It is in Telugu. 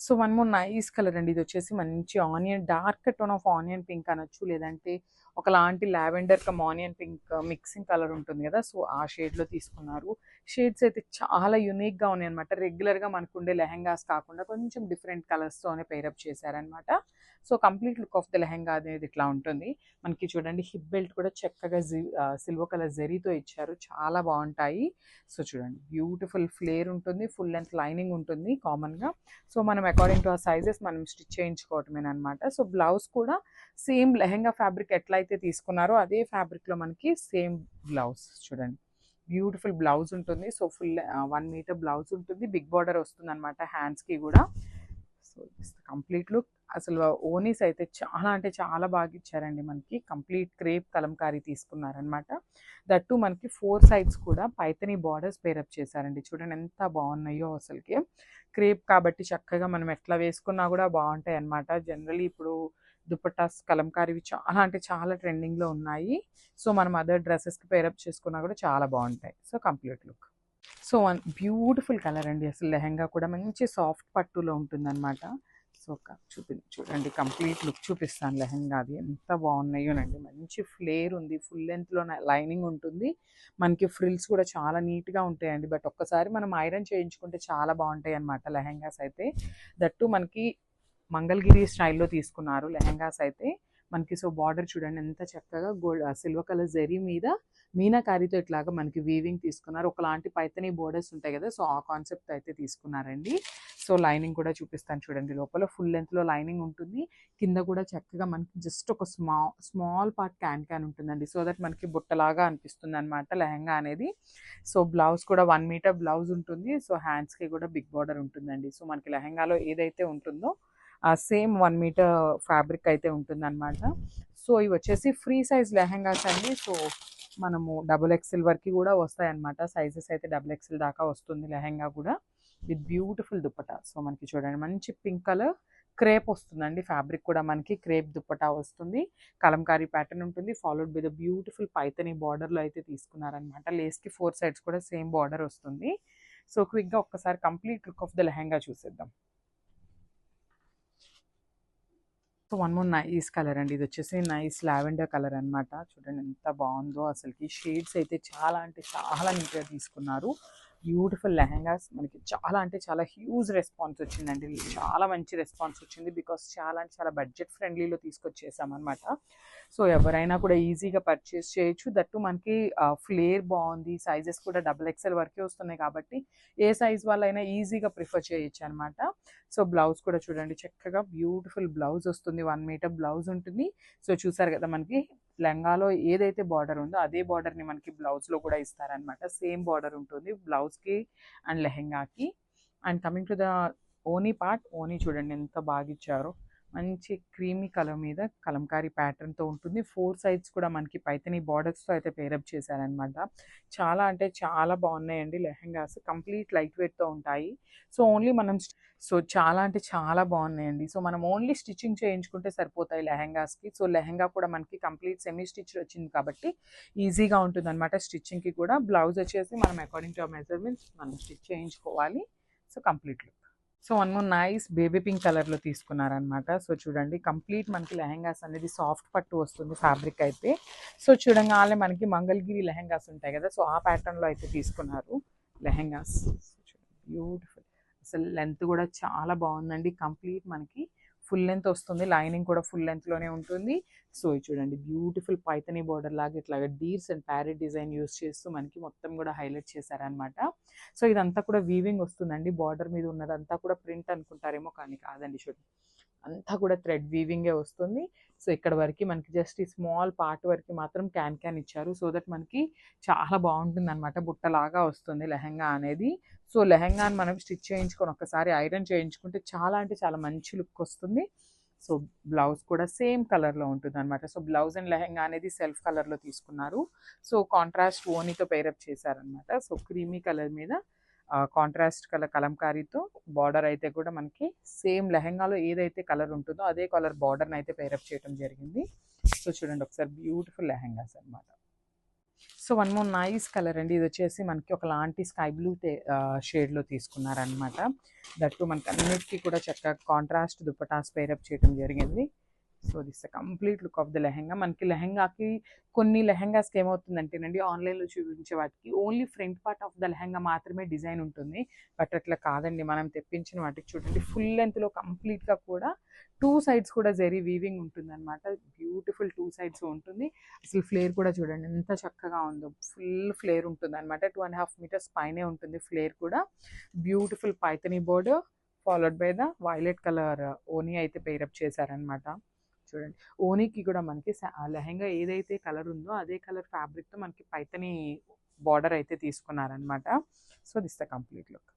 So one more nice colour అండి. ఇది వచ్చేసి మంచి onion dark tone of onion pink అనొచ్చు, లేదంటే ఒకలాంటి lavender come onion pink mixing colour ఉంటుంది కదా, సో ఆ షేడ్లో తీసుకున్నారు. షేడ్స్ అయితే చాలా యూనిక్గా ఉన్నాయి అనమాట. రెగ్యులర్గా మనకు ఉండే లెహెంగాస్ కాకుండా కొంచెం డిఫరెంట్ కలర్స్తోనే పేరప్ చేశారనమాట. So complete look of the lehenga అనేది ఇట్లా ఉంటుంది. మనకి చూడండి హిప్ బెల్ట్ కూడా చక్కగా సిల్వర్ కలర్ జరీతో ఇచ్చారు, చాలా బాగుంటాయి. సో చూడండి బ్యూటిఫుల్ ఫ్లేర్ ఉంటుంది, ఫుల్ లెంత్ లైనింగ్ ఉంటుంది కామన్గా. సో మనం అకార్డింగ్ టు ఆ సైజెస్ మనం స్టిచ్ చేయించుకోవటమేనమాట. సో బ్లౌజ్ కూడా సేమ్ లెహెంగా ఫ్యాబ్రిక్ ఎట్లయితే తీసుకున్నారో అదే ఫ్యాబ్రిక్లో మనకి సేమ్ బ్లౌజ్ చూడండి. బ్యూటిఫుల్ బ్లౌజ్ ఉంటుంది. సో ఫుల్ 1 మీటర్ బ్లౌజ్ ఉంటుంది, బిగ్ బార్డర్ వస్తుంది అనమాట హ్యాండ్స్కి కూడా. So complete look. అసలు ఓనీస్ అయితే చాలా అంటే చాలా బాగా ఇచ్చారండి. మనకి కంప్లీట్ క్రేప్ కలంకారీ తీసుకున్నారనమాట. దట్టు మనకి 4 సైడ్స్ కూడా పైతని బార్డర్స్ పేరప్ చేశారండి. చూడండి ఎంత బాగున్నాయో అసలుకి. క్రేప్ కాబట్టి చక్కగా మనం ఎట్లా వేసుకున్నా కూడా బాగుంటాయి అనమాట. జనరలీ ఇప్పుడు దుపట్టాస్ కలంకారీవి చాలా అంటే చాలా ట్రెండింగ్లో ఉన్నాయి. సో మనం అదర్ డ్రెస్సెస్కి పేరప్ చేసుకున్నా కూడా చాలా బాగుంటాయి. So complete look. So one beautiful colour అండి. అసలు లెహెంగా కూడా మంచి సాఫ్ట్ పట్టులో ఉంటుందన్నమాట. సో చూడండి కంప్లీట్ లుక్ చూపిస్తాను లెహెంగా. అది ఎంత బాగున్నాయోనండి. మంచి ఫ్లేర్ ఉంది, ఫుల్ లెంత్లో లైనింగ్ ఉంటుంది. మనకి ఫ్రిల్స్ కూడా చాలా నీట్గా ఉంటాయండి. బట్ ఒక్కసారి మనం ఐరన్ చేయించుకుంటే చాలా బాగుంటాయి అన్నమాట లెహెంగాస్ అయితే. దట్టు మనకి మంగళగిరి స్టైల్లో తీసుకున్నారు లెహెంగాస్ అయితే మనకి. సో బార్డర్ చూడండి ఎంత చక్కగా సిల్వర్ కలర్ జరీ మీద మీనాకారితో ఇట్లాగా మనకి వీవింగ్ తీసుకున్నారు. ఒకలాంటి పైతని బోర్డర్స్ ఉంటాయి కదా, సో ఆ కాన్సెప్ట్ అయితే తీసుకున్నారండి. సో లైనింగ్ కూడా చూపిస్తాను చూడండి. లోపల ఫుల్ లెంత్లో లైనింగ్ ఉంటుంది, కింద కూడా చక్కగా మనకి జస్ట్ ఒక స్మాల్ పార్ట్ క్యాన్ ఉంటుందండి. సో దట్ మనకి బుట్టలాగా అనిపిస్తుంది అనమాట లెహెంగా అనేది. సో బ్లౌజ్ కూడా 1 మీటర్ బ్లౌజ్ ఉంటుంది. సో హ్యాండ్స్కి కూడా బిగ్ బార్డర్ ఉంటుందండి. సో మనకి లెహెంగాలో ఏదైతే ఉంటుందో సేమ్ 1 మీటర్ ఫ్యాబ్రిక్ అయితే ఉంటుందన్నమాట. సో ఇవి వచ్చేసి ఫ్రీ సైజ్ లెహెంగాస్ అండి. సో మనము XXL వరకు కూడా వస్తాయన్నమాట. సైజెస్ అయితే XXL దాకా వస్తుంది లెహెంగా కూడా, విత్ బ్యూటిఫుల్ దుప్పటా. సో మనకి చూడండి మంచి పింక్ కలర్ క్రేప్ వస్తుందండి. ఫ్యాబ్రిక్ కూడా మనకి క్రేప్ దుప్పటా వస్తుంది. కలంకారీ ప్యాటర్న్ ఉంటుంది, followed by the beautiful Paithani బార్డర్లో అయితే తీసుకున్నారనమాట. లేస్కి 4 సైడ్స్ కూడా సేమ్ బార్డర్ వస్తుంది. సో క్విక్గా ఒక్కసారి complete look of the lehenga చూసేద్దాం. So one more nice colour అండి. ఇది వచ్చేసి నైస్ లావెండర్ కలర్ అనమాట. చూడండి ఎంత బాగుందో అసలుకి. షేడ్స్ అయితే చాలా అంటే చాలా నీట్గా తీసుకున్నారు. బ్యూటిఫుల్ లెహెంగాస్ మనకి చాలా అంటే చాలా హ్యూజ్ రెస్పాన్స్ వచ్చిందండి. చాలా మంచి రెస్పాన్స్ వచ్చింది, బికాస్ చాలా అంటే చాలా బడ్జెట్ ఫ్రెండ్లీలో తీసుకొచ్చేసామన్నమాట. సో ఎవరైనా కూడా ఈజీగా పర్చేస్ చేయొచ్చు. దట్టు మనకి ఫ్లేర్ బాగుంది, సైజెస్ కూడా XXL వరకే వస్తున్నాయి కాబట్టి ఏ సైజ్ వాళ్ళైనా ఈజీగా ప్రిఫర్ చేయొచ్చు అనమాట. సో బ్లౌజ్ కూడా చూడండి చక్కగా బ్యూటిఫుల్ బ్లౌజ్ వస్తుంది, 1 మీటర్ బ్లౌజ్ ఉంటుంది. సో చూసారు కదా మనకి లెహంగాలో ఏదైతే బార్డర్ ఉందో అదే బార్డర్ని మనకి బ్లౌజ్లో కూడా ఇస్తారనమాట. సేమ్ బార్డర్ ఉంటుంది బ్లౌజ్కి అండ్ లెహెంగాకి. అండ్ కమింగ్ టు ద ఓనీ పార్ట్, ఓనీ చూడండి ఎంత బాగా ఇచ్చారో. మంచి క్రీమీ కలర్ మీద కలంకారీ ప్యాటర్న్తో ఉంటుంది. 4 సైడ్స్ కూడా మనకి పైతని బార్డర్స్తో అయితే పేరప్ చేశారనమాట. చాలా అంటే చాలా బాగున్నాయండి లెహెంగాస్. కంప్లీట్ లైట్ వెయిట్తో ఉంటాయి. సో ఓన్లీ మనం సో చాలా అంటే చాలా బాగున్నాయండి. సో మనం ఓన్లీ స్టిచ్చింగ్ చేయించుకుంటే సరిపోతాయి లెహెంగాస్కి. సో లెహెంగా కూడా మనకి కంప్లీట్ సెమీ స్టిచ్ వచ్చింది కాబట్టి ఈజీగా ఉంటుంది అనమాట స్టిచ్చింగ్కి కూడా. బ్లౌజ్ వచ్చేసి మనం అకార్డింగ్ టు మెజర్మెంట్స్ మనం స్టిచ్ చేయించుకోవాలి. So complete look. So one more nice baby pink కలర్లో తీసుకున్నారనమాట. సో చూడండి కంప్లీట్ మనకి లెహెంగాస్ అనేది సాఫ్ట్ పట్టు వస్తుంది ఫ్యాబ్రిక్ అయితే. సో చూడంగానే మనకి మంగళగిరి లెహెంగాస్ ఉంటాయి కదా, సో ఆ ప్యాటర్న్లో అయితే తీసుకున్నారు లెహెంగాస్. బ్యూటిఫుల్. అసలు లెంత్ కూడా చాలా బాగుందండి. కంప్లీట్ మనకి ఫుల్ లెంత్ వస్తుంది, లైనింగ్ కూడా ఫుల్ లెంత్లోనే ఉంటుంది. సో ఇది చూడండి బ్యూటిఫుల్ పైతనీ బార్డర్ లాగా ఇట్లాగా deers and parrot design use చేస్తూ మనకి మొత్తం కూడా హైలైట్ చేశారనమాట. సో ఇదంతా కూడా వీవింగ్ వస్తుందండి. బార్డర్ మీద ఉన్నదంతా కూడా ప్రింట్ అనుకుంటారేమో, కానీ కాదండి. చూడండి అంతా కూడా థ్రెడ్ వీవింగే వస్తుంది. సో ఇక్కడ వరకు మనకి జస్ట్ ఈ స్మాల్ పార్ట్ వరకు మాత్రం క్యాన్ ఇచ్చారు. సో దట్ మనకి చాలా బాగుంటుంది అనమాట. బుట్టలాగా వస్తుంది లెహెంగా అనేది. సో లెహెంగాని మనం స్టిచ్ చేయించుకొని ఒక్కసారి ఐరన్ చేయించుకుంటే చాలా అంటే చాలా మంచి లుక్ వస్తుంది. సో బ్లౌజ్ కూడా సేమ్ కలర్లో ఉంటుంది అనమాట. సో బ్లౌజ్ అండ్ లెహెంగా అనేది సెల్ఫ్ కలర్లో తీసుకున్నారు. సో కాంట్రాస్ట్ ఓనీతో పేరప్ చేశారనమాట. సో క్రీమీ కలర్ మీద కాంట్రాస్ట్ కలర్ కలంకారీతో బార్డర్ అయితే కూడా మనకి సేమ్ లెహెంగాలో ఏదైతే కలర్ ఉంటుందో అదే కలర్ బార్డర్ని అయితే పేరప్ చేయడం జరిగింది. సో చూడండి ఒకసారి బ్యూటిఫుల్ లెహెంగాస్ అనమాట. So one more nice colour అండి. ఇది వచ్చేసి మనకి ఒకలాంటి స్కై బ్లూ షేడ్లో తీసుకున్నారనమాట. దట్టు మనకి అన్నిటికీ కూడా చక్కగా కాంట్రాస్ట్ దుపటాస్ పేరప్ చేయడం జరిగింది. So this complete look of the lehenga. మనకి లెహెంగాకి కొన్ని లెహెంగాస్కి ఏమవుతుందంటేనండి, ఆన్లైన్లో చూపించే వాటికి only front part of the lehenga మాత్రమే డిజైన్ ఉంటుంది. బట్ అట్లా కాదండి, మనం తెప్పించిన వాటికి చూడండి ఫుల్ లెంత్లో కంప్లీట్గా కూడా 2 సైడ్స్ కూడా జరీ వీవింగ్ ఉంటుందన్నమాట. బ్యూటిఫుల్ 2 సైడ్స్ ఉంటుంది. అసలు ఫ్లేర్ కూడా చూడండి ఎంత చక్కగా ఉందో. ఫుల్ ఫ్లేర్ ఉంటుంది అనమాట. 2.5 మీటర్స్ పైనే ఉంటుంది ఫ్లేర్ కూడా. Beautiful Paithani border followed by the violet colour ఓనీ అయితే పేరప్ చేశారనమాట. చూడండి ఓనీకి కూడా మనకి ఆ లెహెంగా ఏదైతే కలర్ ఉందో అదే కలర్ ఫ్యాబ్రిక్తో మనకి పైథనీ బార్డర్ అయితే తీసుకున్నారనమాట. So this the complete look.